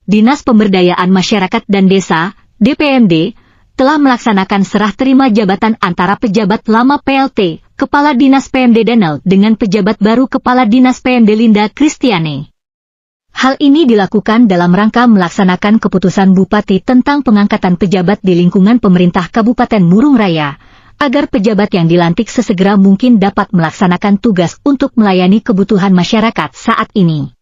Dinas Pemberdayaan Masyarakat dan Desa, DPMD, telah melaksanakan serah terima jabatan antara pejabat lama PLT, Kepala Dinas PMD Danel dengan pejabat baru Kepala Dinas PMD Linda Kristiane. Hal ini dilakukan dalam rangka melaksanakan keputusan Bupati tentang pengangkatan pejabat di lingkungan pemerintah Kabupaten Murung Raya, agar pejabat yang dilantik sesegera mungkin dapat melaksanakan tugas untuk melayani kebutuhan masyarakat saat ini.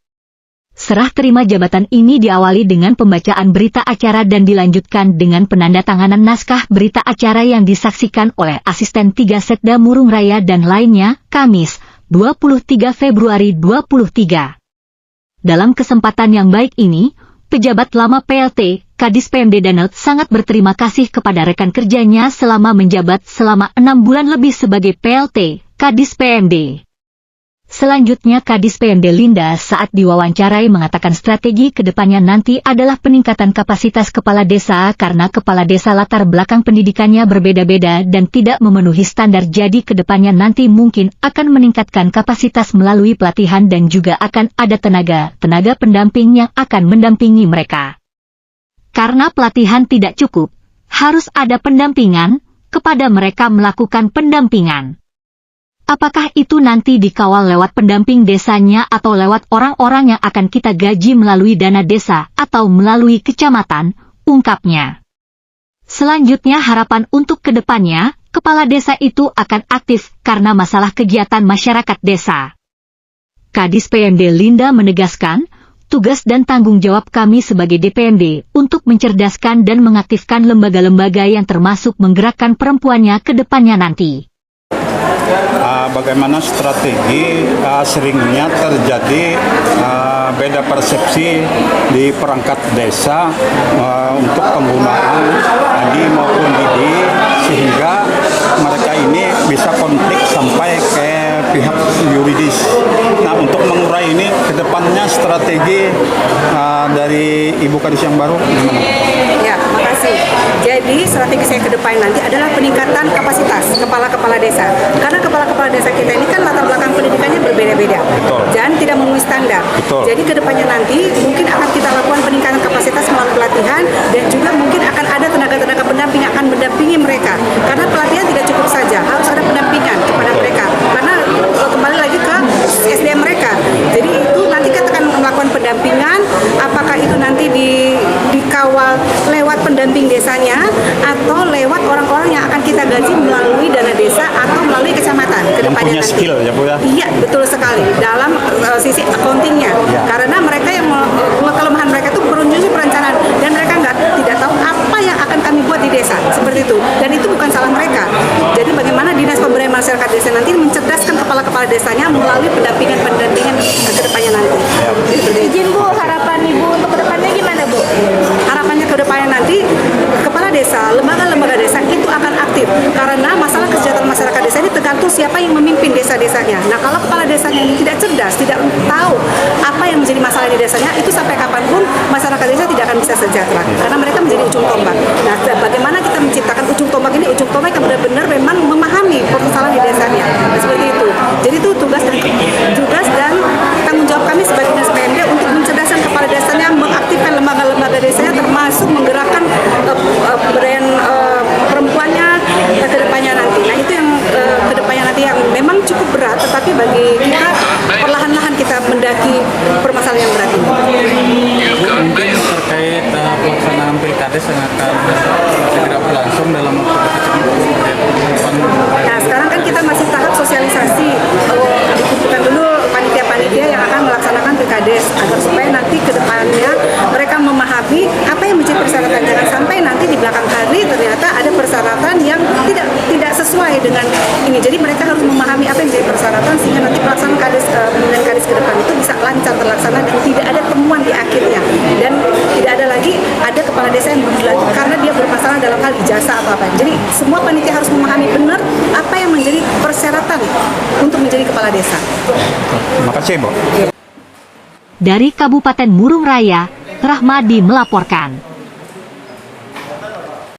Serah terima jabatan ini diawali dengan pembacaan berita acara dan dilanjutkan dengan penandatanganan naskah berita acara yang disaksikan oleh Asisten 3 Setda Murung Raya dan lainnya, Kamis, 23 Februari 2023. Dalam kesempatan yang baik ini, pejabat lama PLT, Kadis PMD Danel sangat berterima kasih kepada rekan kerjanya selama menjabat selama 6 bulan lebih sebagai PLT, Kadis PMD. Selanjutnya Kadis PMD Linda saat diwawancarai mengatakan strategi kedepannya nanti adalah peningkatan kapasitas kepala desa karena kepala desa latar belakang pendidikannya berbeda-beda dan tidak memenuhi standar, jadi kedepannya nanti mungkin akan meningkatkan kapasitas melalui pelatihan dan juga akan ada tenaga pendamping yang akan mendampingi mereka. Karena pelatihan tidak cukup, harus ada pendampingan, kepada mereka melakukan pendampingan. Apakah itu nanti dikawal lewat pendamping desanya atau lewat orang-orang yang akan kita gaji melalui dana desa atau melalui kecamatan, ungkapnya. Selanjutnya harapan untuk kedepannya, kepala desa itu akan aktif karena masalah kegiatan masyarakat desa. Kadis PMD Linda menegaskan, tugas dan tanggung jawab kami sebagai DPMD untuk mencerdaskan dan mengaktifkan lembaga-lembaga yang termasuk menggerakkan perempuannya ke depannya nanti. Bagaimana strategi seringnya terjadi beda persepsi di perangkat desa untuk penggunaan adi maupun didi, sehingga mereka ini bisa konflik sampai ke pihak yuridis. Nah, untuk mengurai ini ke depannya strategi dari Ibu Kadis yang baru gimana? Ya, makasih. Jadi strategi saya ke depan nanti adalah peningkatan kapasitas kepala-kepala desa. Karena kepala-kepala desa kita ini kan latar belakang pendidikannya berbeda-beda dan tidak memenuhi standar. Betul. Jadi ke depannya nanti mungkin akan kita lakukan peningkatan kapasitas melalui pelatihan dan juga mungkin akan ada tenaga-tenaga pendamping yang akan mendampingi mereka. Karena pelatihan tidak cukup saja, harus ada pendampingan kepada mereka. Karena kembali lagi ke SDM mereka. Jadi itu nanti kita akan melakukan pendampingan, apakah itu nanti dikawal lewat pendamping desanya atau lewat orang-orang yang akan kita gaji melalui dana desa atau melalui kecamatan ke depannya nanti. Skill ya Bu ya? Iya, betul sekali dalam sisi accountingnya. Ya. Karena mereka yang kelemahan mereka itu menyusun perencanaan dan mereka tidak tahu apa yang akan kami buat di desa seperti itu. Dan itu bukan salah mereka. Jadi bagaimana Dinas Pemberdayaan Masyarakat Desa nanti mencerdaskan kepala-kepala desanya melalui pendampingan ke depannya nanti. Ya. Izin Bu, harapan Ibu untuk ke depannya gimana Bu? Harapannya ke depannya nanti kepala desa, lembaga-lembaga desa itu akan aktif karena masalah kesejahteraan masyarakat desa ini tergantung siapa yang memimpin desa-desanya. Nah, kalau kepala desanya ini tidak cerdas, tidak tahu apa yang menjadi masalah di desanya, itu sampai kapanpun masyarakat desa tidak akan bisa sejahtera karena mereka menjadi ujung tombak. Nah, bagaimana kita menciptakan ujung tombak ini, ujung tombak yang benar-benar memang memahami permasalahan di desanya. Nah, seperti itu. Jadi itu tugas dan tanggung jawab kami sebagai Dinas PMD untuk mencerdaskan kepala desanya, mengaktifkan lembaga-lembaga desanya termasuk menggerakkan pemberdayaan perempuannya ke depannya nanti. Nah, itu yang ke depannya nanti yang memang cukup berat, tetapi bagi kita perlahan-lahan kita mendaki permasalahan yang berat ini. Mungkin terkait pelaksanaan pilkades yang akan segera berlangsung dalam waktu dekat. Nah, sekarang kan kita masih tahap sosialisasi, dikumpulkan dulu panitia-panitia yang akan melaksanakan pilkades agar supaya nanti ke depannya mereka memahami apa yang menjadi persyaratan. Jangan sampai nanti di belakang hari ternyata ada persyaratan yang tidak sesuai dengan ini. Jadi mereka harus memahami apa yang menjadi persyaratan sehingga nanti pelaksanaan pemilihan kades ke depan itu bisa lancar terlaksana dan tidak ada temuan di akhirnya. Dan tidak ada lagi ada kepala desa yang dilantik karena dia bermasalah dalam hal ijazah atau apa. Jadi semua panitia harus memahami benar apa yang menjadi persyaratan untuk menjadi kepala desa. Terima kasih Bu. Dari Kabupaten Murung Raya, Rahmadi melaporkan.